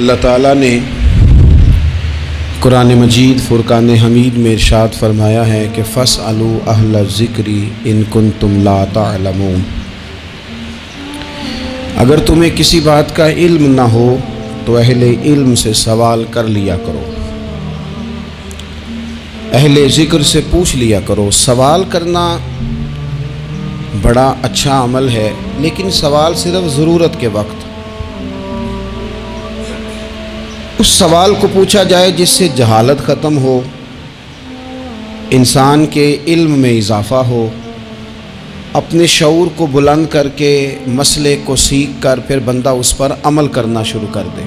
اللہ تعالیٰ نے قرآن مجید فرقان حمید میں ارشاد فرمایا ہے کہ فَاسْأَلُوا أَهْلَ الذِّكْرِ إِن كُنتُمْ لَا تَعْلَمُونَ۔ اگر تمہیں کسی بات کا علم نہ ہو تو اہل علم سے سوال کر لیا کرو، اہل ذکر سے پوچھ لیا کرو۔ سوال کرنا بڑا اچھا عمل ہے، لیکن سوال صرف ضرورت کے وقت اس سوال کو پوچھا جائے جس سے جہالت ختم ہو، انسان کے علم میں اضافہ ہو، اپنے شعور کو بلند کر کے مسئلے کو سیکھ کر پھر بندہ اس پر عمل کرنا شروع کر دے۔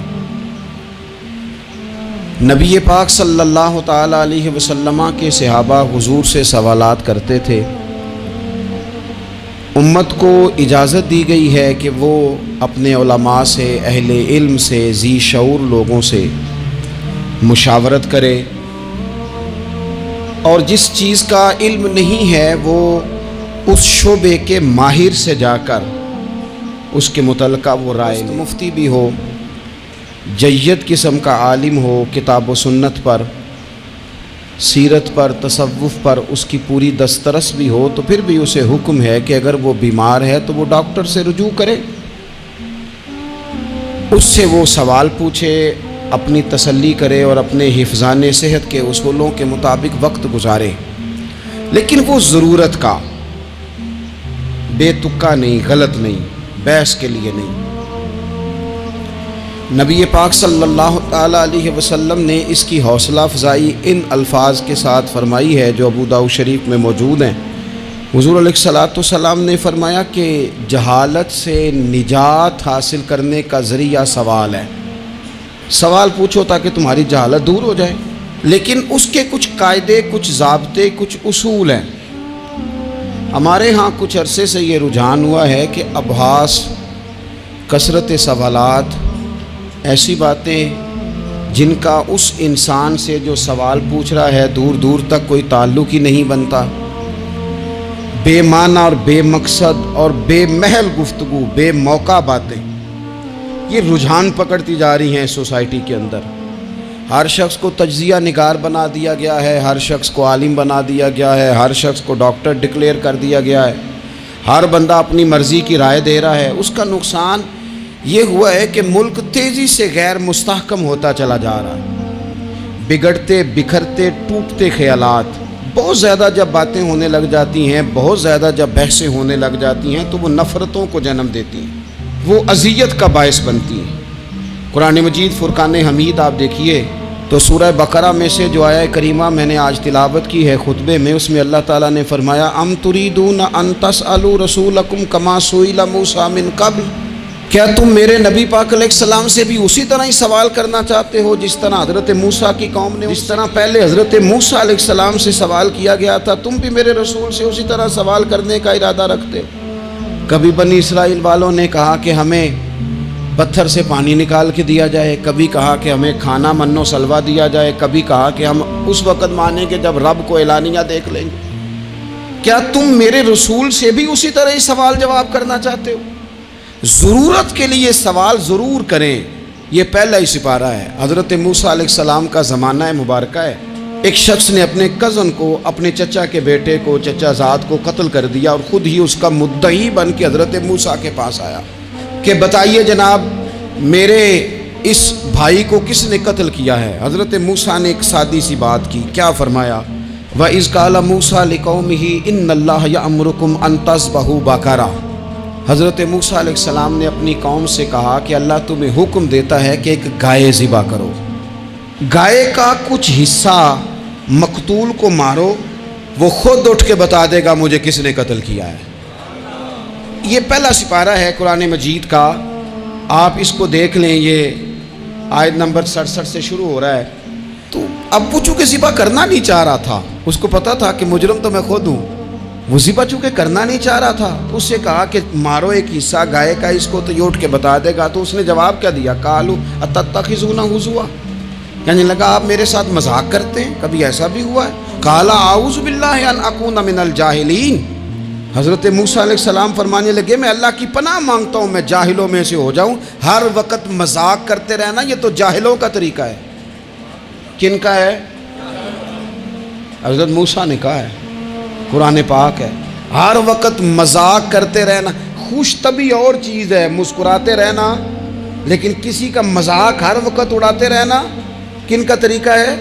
نبی پاک صلی اللہ تعالیٰ علیہ وسلم کے صحابہ حضور سے سوالات کرتے تھے۔ امت کو اجازت دی گئی ہے کہ وہ اپنے علماء سے، اہل علم سے، ذی شعور لوگوں سے مشاورت کرے، اور جس چیز کا علم نہیں ہے وہ اس شعبے کے ماہر سے جا کر اس کے متعلقہ وہ رائے لے۔ مفتی بھی ہو، جید قسم کا عالم ہو، کتاب و سنت پر، سیرت پر، تصوف پر اس کی پوری دسترس بھی ہو، تو پھر بھی اسے حکم ہے کہ اگر وہ بیمار ہے تو وہ ڈاکٹر سے رجوع کرے، اس سے وہ سوال پوچھے، اپنی تسلی کرے اور اپنے حفظان صحت کے اصولوں کے مطابق وقت گزارے، لیکن وہ ضرورت کا، بے تکا نہیں، غلط نہیں، بحث کے لیے نہیں۔ نبی پاک صلی اللہ تعالیٰ علیہ وسلم نے اس کی حوصلہ افزائی ان الفاظ کے ساتھ فرمائی ہے جو ابو داؤد شریف میں موجود ہیں۔ حضور علیہ الصلوۃ والسلام نے فرمایا کہ جہالت سے نجات حاصل کرنے کا ذریعہ سوال ہے۔ سوال پوچھو تاکہ تمہاری جہالت دور ہو جائے، لیکن اس کے کچھ قاعدے، کچھ ضابطے، کچھ اصول ہیں۔ ہمارے ہاں کچھ عرصے سے یہ رجحان ہوا ہے کہ ابحاث، کثرت سوالات، ایسی باتیں جن کا اس انسان سے جو سوال پوچھ رہا ہے دور دور تک کوئی تعلق ہی نہیں بنتا، بے معنی اور بے مقصد اور بے محل گفتگو، بے موقع باتیں، یہ رجحان پکڑتی جا رہی ہیں سوسائٹی کے اندر۔ ہر شخص کو تجزیہ نگار بنا دیا گیا ہے، ہر شخص کو عالم بنا دیا گیا ہے، ہر شخص کو ڈاکٹر ڈکلیئر کر دیا گیا ہے، ہر بندہ اپنی مرضی کی رائے دے رہا ہے۔ اس کا نقصان یہ ہوا ہے کہ ملک تیزی سے غیر مستحکم ہوتا چلا جا رہا ہے۔ بگڑتے، بکھرتے، ٹوٹتے خیالات، بہت زیادہ جب باتیں ہونے لگ جاتی ہیں، بہت زیادہ جب بحثیں ہونے لگ جاتی ہیں تو وہ نفرتوں کو جنم دیتی ہیں، وہ اذیت کا باعث بنتی ہیں۔ قرآن مجید فرقان حمید آپ دیکھیے تو سورہ بقرہ میں سے جو آیہ کریمہ میں نے آج تلاوت کی ہے خطبے میں، اس میں اللہ تعالیٰ نے فرمایا ام تریدون ان تسألوا رسولکم کما سئل موسیٰ من قبل، کیا تم میرے نبی پاک علیہ السلام سے بھی اسی طرح ہی سوال کرنا چاہتے ہو جس طرح حضرت موسیٰ کی قوم نے، جس طرح پہلے حضرت موسیٰ علیہ السلام سے سوال کیا گیا تھا، تم بھی میرے رسول سے اسی طرح سوال کرنے کا ارادہ رکھتے ہو؟ کبھی بنی اسرائیل والوں نے کہا کہ ہمیں پتھر سے پانی نکال کے دیا جائے، کبھی کہا کہ ہمیں کھانا من و سلوہ دیا جائے، کبھی کہا کہ ہم اس وقت مانیں گے جب رب کو اعلانیہ دیکھ لیں گے۔ کیا تم میرے رسول سے بھی اسی طرح ہی سوال جواب کرنا چاہتے ہو؟ ضرورت کے لیے سوال ضرور کریں، یہ پہلا ہی سپارہ ہے۔ حضرت موسیٰ علیہ السلام کا زمانہ مبارکہ ہے۔ ایک شخص نے اپنے کزن کو، اپنے چچا کے بیٹے کو، چچا زاد کو قتل کر دیا اور خود ہی اس کا مدعی بن کے حضرت موسیٰ کے پاس آیا کہ بتائیے جناب میرے اس بھائی کو کس نے قتل کیا ہے؟ حضرت موسیٰ نے ایک سادی سی بات کی، کیا فرمایا؟ وَإِذْ قَالَ مُوسَىٰ لِقَوْمِهِ إِنَّ اللَّهَ يَأْمُرُكُمْ أَن تَذْبَحُوا بَقَرَةً۔ حضرت موسیٰ علیہ السلام نے اپنی قوم سے کہا کہ اللہ تمہیں حکم دیتا ہے کہ ایک گائے ذبح کرو، گائے کا کچھ حصہ مقتول کو مارو، وہ خود اٹھ کے بتا دے گا مجھے کس نے قتل کیا ہے۔ یہ پہلا سپارہ ہے قرآن مجید کا، آپ اس کو دیکھ لیں، یہ آیت نمبر 67 سے شروع ہو رہا ہے۔ تو اب وہ چونکہ ذبح کرنا نہیں چاہ رہا تھا، اس کو پتا تھا کہ مجرم تو میں خود ہوں، وہ ذبح چونکہ کرنا نہیں چاہ رہا تھا، اس سے کہا کہ مارو ایک حصہ گائے کا، اس کو تو یہ اٹھ کے بتا دے گا۔ تو اس نے جواب کیا دیا؟ قالوا اتتخذون ہزوا، کہنے لگا آپ میرے ساتھ مذاق کرتے ہیں، کبھی ایسا بھی ہوا ہے؟ قال اعوذ باللہ ان اکون من الجاہلین، حضرت موسیٰ علیہ السلام فرمانے لگے میں اللہ کی پناہ مانگتا ہوں میں جاہلوں میں سے ہو جاؤں. ہر وقت مذاق کرتے رہنا یہ تو جاہلوں کا طریقہ ہے. کن کا ہے؟ حضرت موسیٰ نے کہا ہے، قرآن پاک ہے. ہر وقت مذاق کرتے رہنا. خوش طبی اور چیز ہے، مسکراتے رہنا، لیکن کسی کا مذاق ہر وقت اڑاتے رہنا کن کا طریقہ ہے؟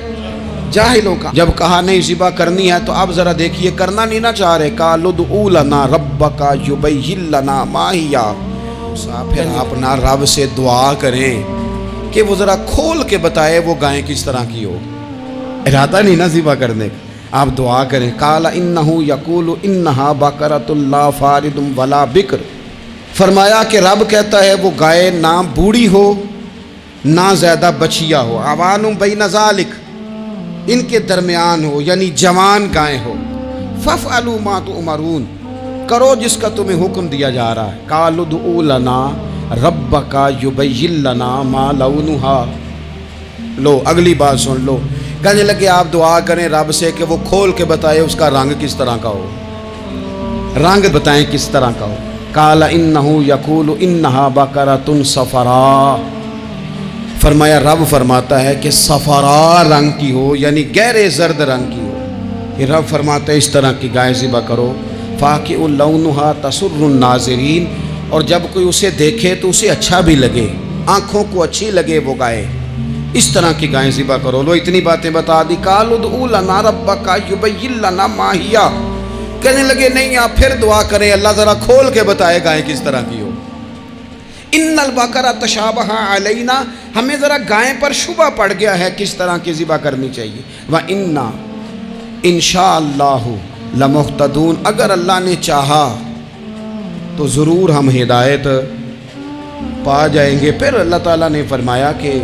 جاہلوں کا. جب کہا نہیں ذبح کرنی ہے تو اب ذرا دیکھیے کرنا نہیں نہ چاہ رہے. قالوا ادع لنا ربک یبین لنا ما ہی. پھر اپنا رب سے دعا کریں کہ وہ ذرا کھول کے بتائے وہ گائے کس طرح کی ہو. ارادہ نہیں نا ذبح کرنے کا، آپ دعا کریں. قال انہ یقول انہا بقرۃ لا فارض ولا بکر. فرمایا کہ رب کہتا ہے وہ گائے نہ بوڑھی ہو نہ زیادہ بچیا ہو. عوان بین ذالک، ان کے درمیان ہو، یعنی جوان گائے ہو. فافعلوا ما تؤمرون، کرو جس کا تمہیں حکم دیا جا رہا ہے. قالوا ادع لنا ربک یبین لنا ما لونھا. لو اگلی بات سن لو. کہنے لگے آپ دعا کریں رب سے کہ وہ کھول کے بتائے اس کا رنگ کس طرح کا ہو، رنگ بتائیں کس طرح کا ہو. قال انہ یقول انہا بقرۃ صفراء. فرمایا رب فرماتا ہے کہ صفراء رنگ کی ہو، یعنی گہرے زرد رنگ کی ہو. یہ رب فرماتا ہے اس طرح کی گائے ذبح کرو. فاقع لونھا تسر الناظرین، اور جب کوئی اسے دیکھے تو اسے اچھا بھی لگے، آنکھوں کو اچھی لگے وہ گائے. اس طرح کی گائیں ذبح کرو. لو اتنی باتیں بتا دی. قالوا ادع لنا ربک یبین لنا ما ہی. کہنے لگے نہیں آپ پھر دعا کریں اللہ ذرا کھول کے بتائے گائیں کس طرح کی ہو. ان البقرہ تشابہ علینا، ہمیں ذرا گائیں پر شبہ پڑ گیا ہے کس طرح کی ذبح کرنی چاہیے. وَإِنَّا انشاءاللہ لمہتدون، اگر اللہ نے چاہا تو ضرور ہم ہدایت پا جائیں گے. پھر اللہ تعالیٰ نے فرمایا کہ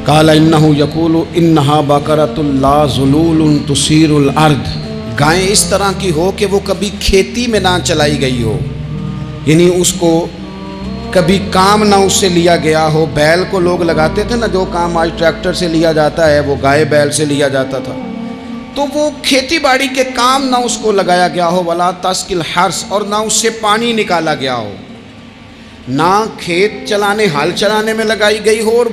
قال انہ یقول انہا بقرۃ لا ذلول تثیر الارض. گائیں اس طرح کی ہو کہ وہ کبھی کھیتی میں نہ چلائی گئی ہو، یعنی اس کو کبھی کام نہ اس سے لیا گیا ہو. بیل کو لوگ لگاتے تھے نا، جو کام آج ٹریکٹر سے لیا جاتا ہے وہ گائے بیل سے لیا جاتا تھا. تو وہ کھیتی باڑی کے کام نہ اس کو لگایا گیا ہو. ولا تسقی الحرث، اور نہ اس سے پانی نکالا گیا ہو، نہ کھیت چلانے ہل چلانے میں لگائی گئی ہو. اور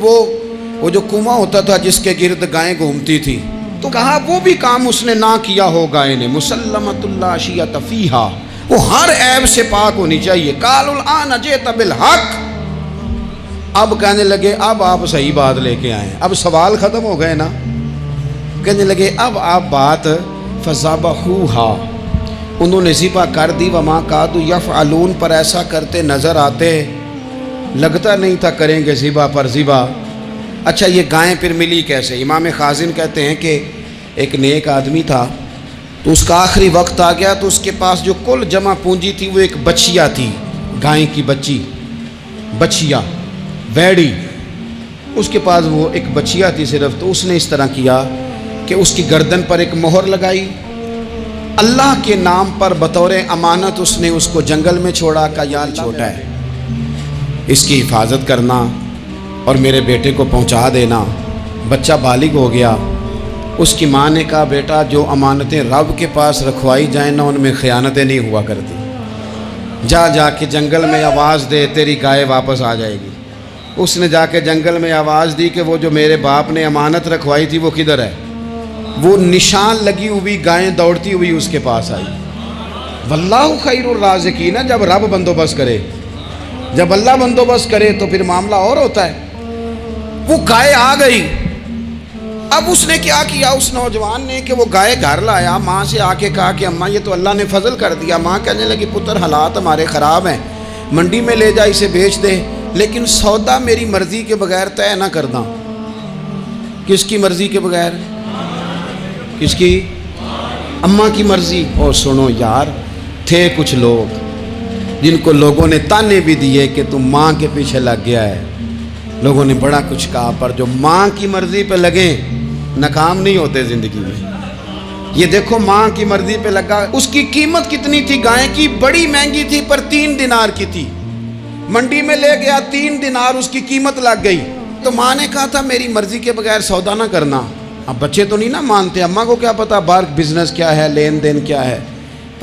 وہ جو کنواں ہوتا تھا جس کے گرد گائیں گھومتی تھی، تو کہا وہ بھی کام اس نے نہ کیا ہو. گائے نے مسلمۃ لا شیۃ فیہا، وہ ہر عیب سے پاک ہونی چاہیے. قالوا الآن جئت بالحق، اب کہنے لگے اب آپ صحیح بات لے کے آئے، اب سوال ختم ہو گئے نا. کہنے لگے اب آپ بات فذبحوہا، انہوں نے ذبح کر دی. وما کادوا یفعلون، پر ایسا کرتے نظر آتے، لگتا نہیں تھا کریں گے ذبح پر ذبح. اچھا یہ گائیں پھر ملی کیسے؟ امام خازن کہتے ہیں کہ ایک نیک آدمی تھا، تو اس کا آخری وقت آ گیا تو اس کے پاس جو کل جمع پونجی تھی وہ ایک بچیا تھی، گائیں کی بچیا ویڑی، اس کے پاس وہ ایک بچیا تھی صرف. تو اس نے اس طرح کیا کہ اس کی گردن پر ایک مہر لگائی، اللہ کے نام پر بطور امانت اس نے اس کو جنگل میں چھوڑا. کہ یا چھوٹا ہے، اس کی حفاظت کرنا اور میرے بیٹے کو پہنچا دینا. بچہ بالغ ہو گیا. اس کی ماں نے کہا بیٹا جو امانتیں رب کے پاس رکھوائی جائیں نا ان میں خیانتیں نہیں ہوا کرتی، جا کے جنگل میں آواز دے تیری گائے واپس آ جائے گی. اس نے جا کے جنگل میں آواز دی کہ وہ جو میرے باپ نے امانت رکھوائی تھی وہ کدھر ہے. وہ نشان لگی ہوئی گائیں دوڑتی ہوئی اس کے پاس آئی. واللہ خیر الرازقین، جب رب بندوبست کرے، جب اللہ بندوبست کرے تو پھر معاملہ اور ہوتا ہے. وہ گائے آ گئی. اب اس نے کیا کیا اس نوجوان نے کہ وہ گائے گھر لایا، ماں سے آ کے کہا کہ اماں یہ تو اللہ نے فضل کر دیا. ماں کہنے لگی پتر حالات ہمارے خراب ہیں، منڈی میں لے جا اسے بیچ دے، لیکن سودا میری مرضی کے بغیر طے نہ کرنا. کس کی مرضی کے بغیر؟ کس کی؟ اماں کی مرضی. اور سنو یار، تھے کچھ لوگ جن کو لوگوں نے تانے بھی دیے کہ تم ماں کے پیچھے لگ گیا ہے، لوگوں نے بڑا کچھ کہا، پر جو ماں کی مرضی پہ لگیں ناکام نہیں ہوتے زندگی میں. یہ دیکھو ماں کی مرضی پہ لگا. اس کی قیمت کتنی تھی گائے کی؟ بڑی مہنگی تھی، پر 3 دینار کی تھی. منڈی میں لے گیا 3 دینار اس کی قیمت لگ گئی. تو ماں نے کہا تھا میری مرضی کے بغیر سودا نہ کرنا. اب بچے تو نہیں نا مانتے، اماں کو کیا پتا باہر بزنس کیا ہے، لین دین کیا ہے.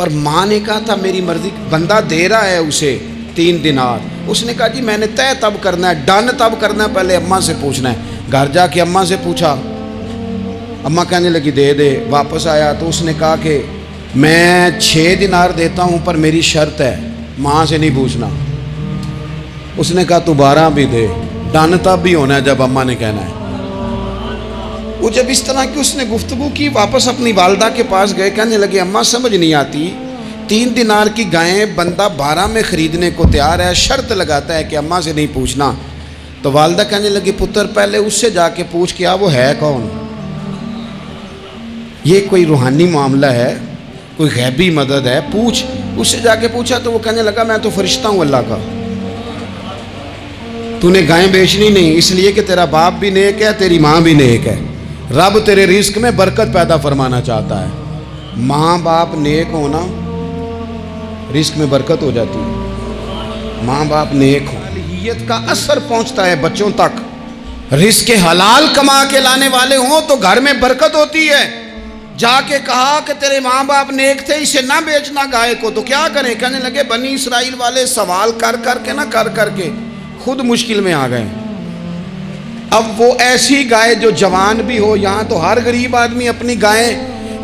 پر ماں نے کہا تھا میری مرضی، بندہ دے رہا ہے اسے 3 دینار، اس نے کہا جی میں نے طے تب کرنا ہے، ڈن تب کرنا ہے، پہلے اماں سے پوچھنا ہے۔ گھر جا کے اماں سے پوچھا، اماں کہنے لگی دے دے۔ واپس آیا تو اس نے کہا کہ میں 6 دینار دیتا ہوں پر میری شرط ہے، ماں سے نہیں پوچھنا۔ اس نے کہا تو 12 بھی دے، ڈن تب بھی ہونا ہے جب اماں نے کہنا ہے۔ وہ جب اس طرح کی اس نے گفتگو کی، واپس اپنی والدہ کے پاس گئے، کہنے لگے اماں سمجھ نہیں آتی، 3 دینار کی گائیں بندہ 12 میں خریدنے کو تیار ہے، شرط لگاتا ہے کہ اماں سے نہیں پوچھنا۔ تو والدہ کہنے لگی پتر پہلے اس سے جا کے پوچھ کیا وہ ہے کون، یہ کوئی روحانی معاملہ ہے، کوئی غیبی مدد ہے، پوچھ۔ اس سے جا کے پوچھا تو وہ کہنے لگا میں تو فرشتہ ہوں اللہ کا، تو نے گائیں بیچنی نہیں، اس لیے کہ تیرا باپ بھی نیک ہے، تیری ماں بھی نیک ہے، رب تیرے رزق میں برکت پیدا فرمانا چاہتا ہے، ماں باپ نیک ہونا رزق میں برکت ہو جاتی ہے، ماں باپ نیک ہو، صالحیت کا اثر پہنچتا ہے بچوں تک، رزق حلال کما کے لانے والے ہوں تو گھر میں برکت ہوتی ہے۔ جا کے کہا کہ تیرے ماں باپ نیک تھے، اسے نہ بیچنا گائے کو، تو کیا کریں؟ کہنے لگے بنی اسرائیل والے سوال کر کر کے خود مشکل میں آ گئے۔ اب وہ ایسی گائے جو جوان بھی ہو، یہاں تو ہر غریب آدمی اپنی گائیں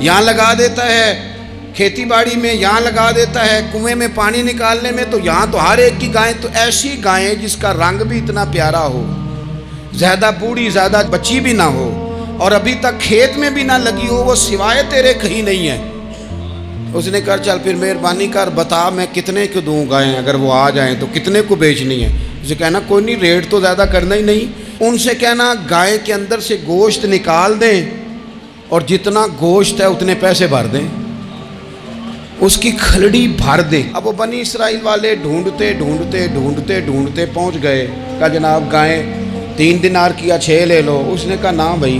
یہاں لگا دیتا ہے، کھیتی باڑی میں یہاں لگا دیتا ہے، کنویں میں پانی نکالنے میں تو یہاں تو ہر ایک کی گائیں، تو ایسی گائیں جس کا رنگ بھی اتنا پیارا ہو، زیادہ بوڑھی زیادہ بچی بھی نہ ہو، اور ابھی تک کھیت میں بھی نہ لگی ہو، وہ سوائے تیرے کہیں نہیں ہے۔ اس نے کہا چل پھر مہربانی کر بتا میں کتنے کو دوں گائیں، اگر وہ آ جائیں تو کتنے کو بیچنی ہے؟ اسے کہنا کوئی نہیں، ریٹ تو زیادہ کرنا ہی نہیں، ان سے کہنا گائے کے اندر سے گوشت نکال دیں اور جتنا گوشت ہے اتنے پیسے بھر دیں، اس کی کھلڑی بھر دیں۔ اب وہ بنی اسرائیل والے ڈھونڈتے پہنچ گئے، کہا جناب گائیں 3 دینار کی 6 لے لو۔ اس نے کہا نہ بھائی،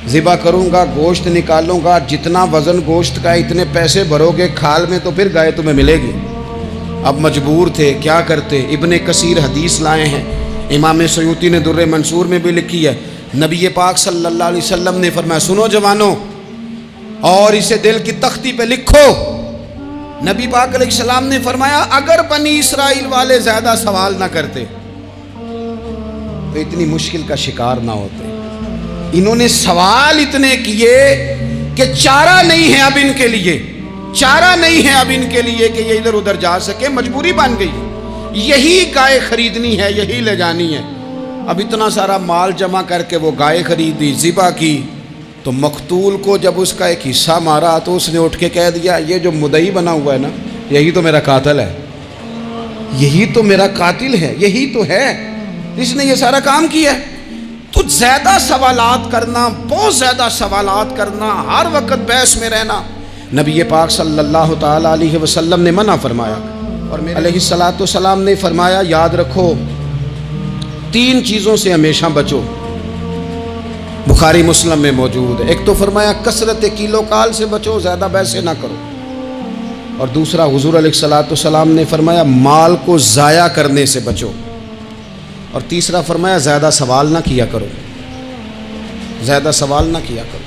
ذبح کروں گا، گوشت نکالوں گا، جتنا وزن گوشت کا اتنے پیسے بھرو گے کھال میں تو پھر گائے تمہیں ملے گی۔ اب مجبور تھے، کیا کرتے؟ ابن کثیر حدیث لائے ہیں، امام سیوطی نے در منصور میں بھی لکھی ہے، نبی پاک صلی اللہ علیہ وسلم نے فرمایا سنو جوانوں اور اسے دل کی تختی پہ لکھو، نبی پاک علیہ السلام نے فرمایا اگر بنی اسرائیل والے زیادہ سوال نہ کرتے تو اتنی مشکل کا شکار نہ ہوتے۔ انہوں نے سوال اتنے کیے کہ چارہ نہیں ہے اب ان کے لیے، چارہ نہیں ہے اب ان کے لیے کہ یہ ادھر ادھر جا سکے، مجبوری بن گئی، یہی گائے خریدنی ہے، یہی لے جانی ہے۔ اب اتنا سارا مال جمع کر کے وہ گائے خریدی، ذبح کی، تو مقتول کو جب اس کا ایک حصہ مارا تو اس نے اٹھ کے کہہ دیا یہ جو مدعی بنا ہوا ہے نا، یہی تو میرا قاتل ہے، یہی تو میرا قاتل ہے، یہی تو ہے جس نے یہ سارا کام کیا ہے۔ تو زیادہ سوالات کرنا، بہت زیادہ سوالات کرنا، ہر وقت بحث میں رہنا، نبی پاک صلی اللہ تعالی علیہ وسلم نے منع فرمایا، اور علیہ الصلوۃ والسلام نے فرمایا یاد رکھو 3 چیزوں سے ہمیشہ بچو، بخاری مسلم میں موجود ہے۔ ایک تو فرمایا کثرت کیلو کال سے بچو، زیادہ بحثیں نہ کرو، اور دوسرا حضور علیہ الصلوۃ والسلام نے فرمایا مال کو ضائع کرنے سے بچو، اور تیسرا فرمایا زیادہ سوال نہ کیا کرو، زیادہ سوال نہ کیا کرو۔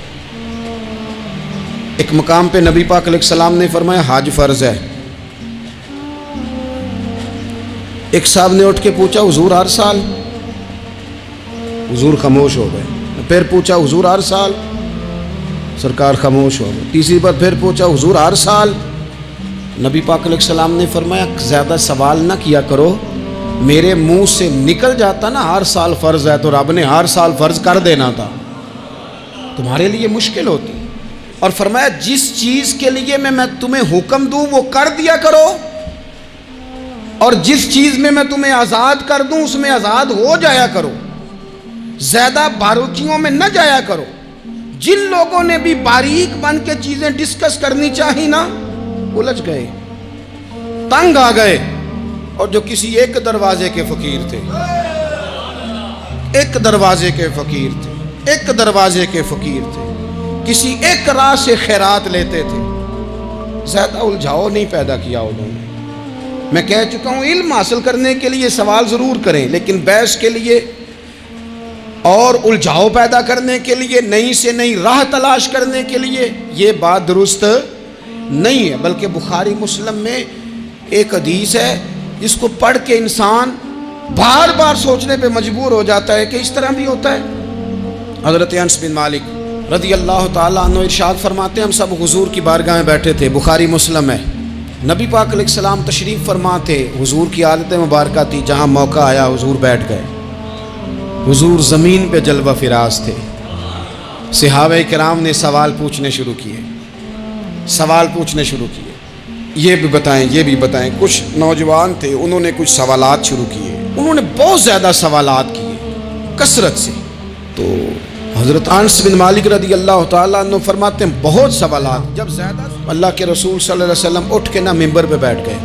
ایک مقام پہ نبی پاک علیہ السلام نے فرمایا حج فرض ہے، ایک صاحب نے اٹھ کے پوچھا حضور ہر سال؟ حضور خاموش ہو گئے۔ پھر پوچھا حضور ہر سال؟ سرکار خاموش ہو گئے۔ تیسری بار پھر پوچھا حضور ہر سال؟ نبی پاک علیہ السلام نے فرمایا زیادہ سوال نہ کیا کرو، میرے منہ سے نکل جاتا نا ہر سال فرض ہے تو رب نے ہر سال فرض کر دینا تھا، تمہارے لیے مشکل ہوتی۔ اور فرمایا جس چیز کے لیے میں تمہیں حکم دوں وہ کر دیا کرو، اور جس چیز میں تمہیں آزاد کر دوں اس میں آزاد ہو جایا کرو، زیادہ باریکیوں میں نہ جایا کرو۔ جن لوگوں نے بھی باریک بن کے چیزیں ڈسکس کرنی چاہی نا، الجھ گئے، تنگ آ گئے، اور جو کسی ایک دروازے کے فقیر تھے، ایک دروازے کے فقیر تھے، ایک دروازے کے فقیر تھے، کسی ایک راہ سے خیرات لیتے تھے، زیادہ الجھاؤ نہیں پیدا کیا انہوں نے۔ میں کہہ چکا ہوں علم حاصل کرنے کے لیے سوال ضرور کریں، لیکن بحث کے لیے اور الجھاؤ پیدا کرنے کے لیے، نئی سے نئی راہ تلاش کرنے کے لیے یہ بات درست نہیں ہے، بلکہ بخاری مسلم میں ایک حدیث ہے جس کو پڑھ کے انسان بار بار سوچنے پہ مجبور ہو جاتا ہے کہ اس طرح بھی ہوتا ہے۔ حضرت انس بن مالک رضی اللہ تعالیٰ عنہ ارشاد فرماتے ہیں ہم سب حضور کی بارگاہ میں بیٹھے تھے، بخاری مسلم ہے، نبی پاک علیہ السلام تشریف فرما تھے، حضور کی عادت مبارکہ تھی جہاں موقع آیا حضور بیٹھ گئے، حضور زمین پہ جلوہ فراز تھے، صحابہ کرام نے سوال پوچھنے شروع کیے، یہ بھی بتائیں، کچھ نوجوان تھے انہوں نے کچھ سوالات شروع کیے، انہوں نے بہت زیادہ سوالات کیے کثرت سے، تو حضرت انس بن مالک رضی اللہ تعالیٰ عنہ فرماتے ہیں بہت سوالات، جب زیادہ اللہ کے رسول صلی اللہ علیہ وسلم اٹھ کے ممبر پہ بیٹھ گئے،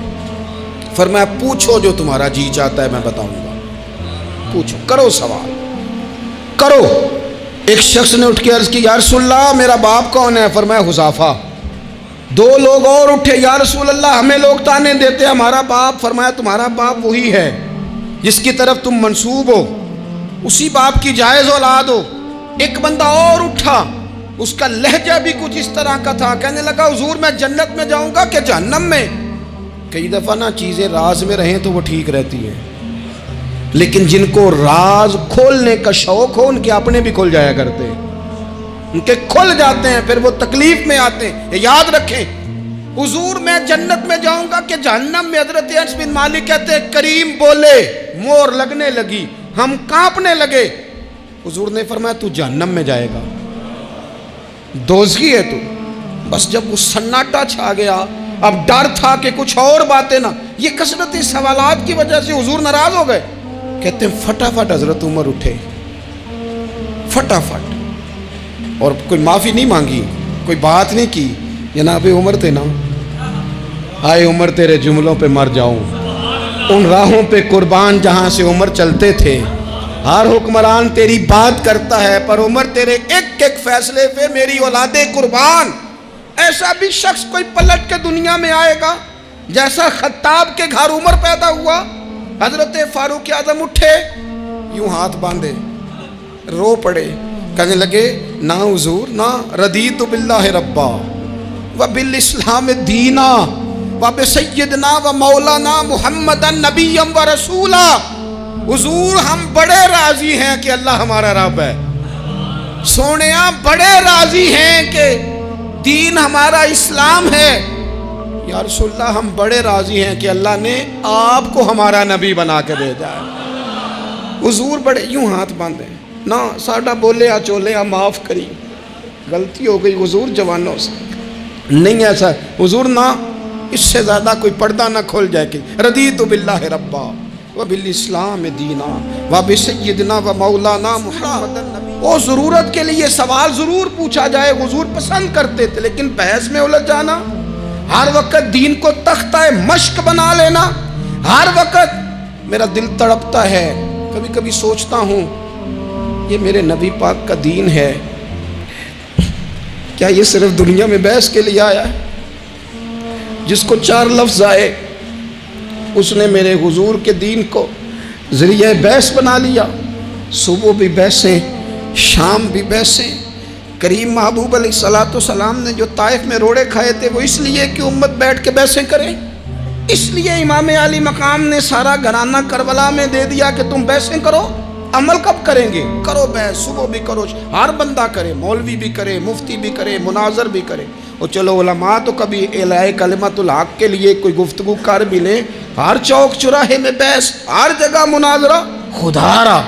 فرمایا پوچھو جو تمہارا جی چاہتا ہے میں بتاؤں گا، پوچھو، کرو سوال کرو۔ ایک شخص نے اٹھ کے عرض کی یا رسول اللہ میرا باپ کون ہے؟ فرمایا حذیفہ۔ دو لوگ اور اٹھے، یا رسول اللہ ہمیں لوگ تانے دیتے ہمارا باپ، فرمایا تمہارا باپ وہی ہے جس کی طرف تم منسوب ہو، اسی باپ کی جائز اولاد ہو۔ ایک بندہ اور اٹھا، اس کا لہجہ بھی کچھ اس طرح کا تھا، کہنے لگا حضور میں جنت میں جاؤں گا کہ جہنم میں؟ کئی دفعہ چیزیں راز میں رہیں تو وہ ٹھیک رہتی ہیں، لیکن جن کو راز کھولنے کا شوق ہو ان کے اپنے بھی کھل جایا کرتے ہیں، ان کے کھل جاتے ہیں، پھر وہ تکلیف میں آتے ہیں۔ یاد رکھیں حضور میں جنت میں جاؤں گا کہ جہنم میں؟ حضرت انس بن مالک کہتے ہیں کریم بولے، مور لگنے لگی، ہم کانپنے لگے، حضور نے فرمایا تو جہنم میں جائے گا، دوزخی ہے تو۔ بس جب وہ سناٹا چھا گیا، اب ڈر تھا کہ کچھ اور باتیں نہ، یہ کثرت سوالات کی وجہ سے حضور ناراض ہو گئے۔ کہتے ہیں فٹافٹ حضرت عمر اٹھے، فٹافٹ، اور کوئی معافی نہیں مانگی، کوئی بات نہیں کی، جناب عمر تھے نا، آئے عمر تیرے جملوں پہ مر جاؤں، ان راہوں پہ قربان جہاں سے عمر چلتے تھے، ہر حکمران تیری بات کرتا ہے پر عمر تیرے ایک ایک فیصلے پہ میری اولاد قربان۔ ایسا بھی شخص کوئی پلٹ کے دنیا میں آئے گا جیسا خطاب کے گھر عمر پیدا ہوا۔ حضرت فاروق اعظم اٹھے، یوں ہاتھ باندھے، رو پڑے، کہنے لگے نہ حضور نہ، رضیت باللہ ربا وبالاسلام دینا وبسیدنا ومولانا محمدا نبیا ورسولا۔ حضور ہم بڑے راضی ہیں کہ اللہ ہمارا رب ہے، سونیا بڑے راضی ہیں کہ دین ہمارا اسلام ہے، یا رسول اللہ ہم بڑے راضی ہیں کہ اللہ نے آپ کو ہمارا نبی بنا کے بھیجا ہے۔ حضور بڑے یوں ہاتھ باندھے، نہ ساڈا بولیا چولیا معاف کری، غلطی ہو گئی حضور جوانوں سے، نہیں ایسا حضور نہ، اس سے زیادہ کوئی پردہ نہ کھول جائے کہ رضیت باللہ ربا وبالاسلام دینا وبسیدنا ومولانا محمد النبی۔ وہ ضرورت کے لیے سوال ضرور پوچھا جائے، حضور پسند کرتے تھے، لیکن بحث میں الجھ جانا، ہر وقت دین کو تختہ مشق بنا لینا، ہر وقت میرا دل تڑپتا ہے، کبھی کبھی سوچتا ہوں یہ میرے نبی پاک کا دین ہے، کیا یہ صرف دنیا میں بحث کے لیے آیا ہے؟ جس کو 4 لفظ آئے اس نے میرے حضور کے دین کو ذریعہ بحث بنا لیا، صبح بھی بحثیں، شام بھی بحثیں۔ کریم محبوب علیہ الصلوۃ والسلام نے جو طائف میں روڑے کھائے تھے وہ اس لیے کہ امت بیٹھ کے بحثیں کرے، اس لیے امام علی مقام نے سارا گھرانہ کربلا میں دے دیا کہ تم بحثیں کرو۔ عمل کب کریں گے؟ کرو بحث، صبح بھی کرو، ہر بندہ کرے، مولوی بھی کرے، مفتی بھی کرے، مناظر بھی کرے، اور چلو علماء تو کبھی اعلاء کلمت الحق کے لیے کوئی گفتگو کر بھی لیں، ہر چوک چراہے میں بحث، ہر جگہ مناظرہ، خدا را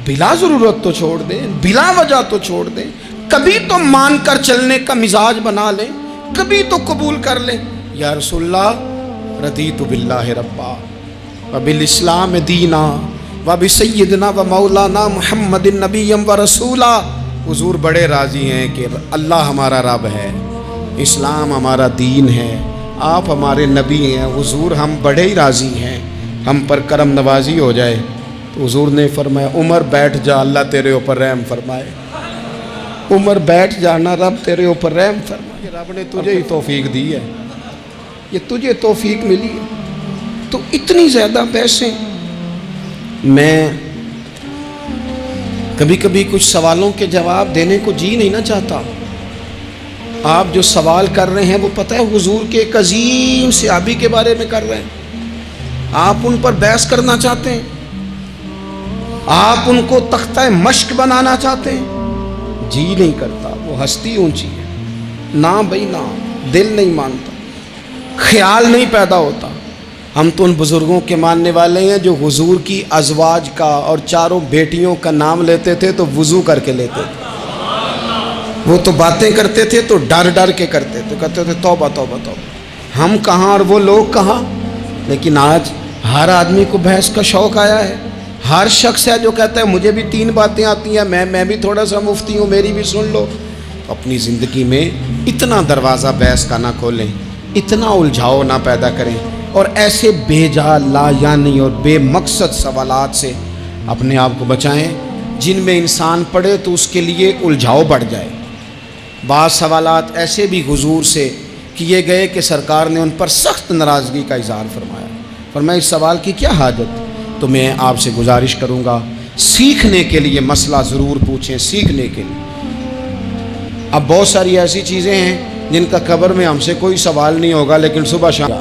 بلا ضرورت تو چھوڑ دیں، بلا وجہ تو چھوڑ دیں، کبھی تو مان کر چلنے کا مزاج بنا لیں، کبھی تو قبول کر لیں۔ یا رسول اللہ رضیت باللہ ربا وبالاسلام دینا وبسیدنا ومولانا محمد نبی ورسولا۔ حضور بڑے راضی ہیں کہ اللہ ہمارا رب ہے، اسلام ہمارا دین ہے، آپ ہمارے نبی ہیں، حضور ہم بڑے ہی راضی ہیں، ہم پر کرم نوازی ہو جائے۔ تو حضور نے فرمایا عمر بیٹھ جا، اللہ تیرے اوپر رحم فرمائے، عمر بیٹھ جانا، رب تیرے اوپر رحم فرمائے، رب نے تجھے ہی توفیق دی ہے، یہ تجھے توفیق ملی ہے۔ تو اتنی زیادہ بحثیں، میں کبھی کبھی کچھ سوالوں کے جواب دینے کو جی نہیں نہ چاہتا، آپ جو سوال کر رہے ہیں وہ پتہ ہے حضور کے ایک عظیم صحابی کے بارے میں کر رہے ہیں، آپ ان پر بحث کرنا چاہتے ہیں، آپ ان کو تختہ مشق بنانا چاہتے ہیں؟ جی نہیں کرتا، وہ ہستی اونچی ہے، نہ بھائی نہ، دل نہیں مانتا، خیال نہیں پیدا ہوتا۔ ہم تو ان بزرگوں کے ماننے والے ہیں جو حضور کی ازواج کا اور چاروں بیٹیوں کا نام لیتے تھے تو وضو کر کے لیتے تھے، وہ تو باتیں کرتے تھے تو ڈر ڈر کے کرتے تھے، کہتے تھے توبہ توبہ توبہ۔ ہم کہاں اور وہ لوگ کہاں؟ لیکن آج ہر آدمی کو بحث کا شوق آیا ہے، ہر شخص ہے جو کہتا ہے مجھے بھی 3 باتیں آتی ہیں، میں بھی تھوڑا سا مفتی ہوں، میری بھی سن لو۔ اپنی زندگی میں اتنا دروازہ بحث کا نہ کھولیں، اتنا الجھاؤ نہ پیدا کریں، اور ایسے بے جا لا یعنی اور بے مقصد سوالات سے اپنے آپ کو بچائیں جن میں انسان پڑھے تو اس کے لیے الجھاؤ بڑھ جائے۔ بعض سوالات ایسے بھی حضور سے کیے گئے کہ سرکار نے ان پر سخت ناراضگی کا اظہار فرمایا، فرمایا اس سوال کی کیا حاجت؟ تو میں آپ سے گزارش کروں گا سیکھنے کے لیے مسئلہ ضرور پوچھیں، سیکھنے کے لیے۔ اب بہت ساری ایسی چیزیں ہیں جن کا قبر میں ہم سے کوئی سوال نہیں ہوگا، لیکن صبح شام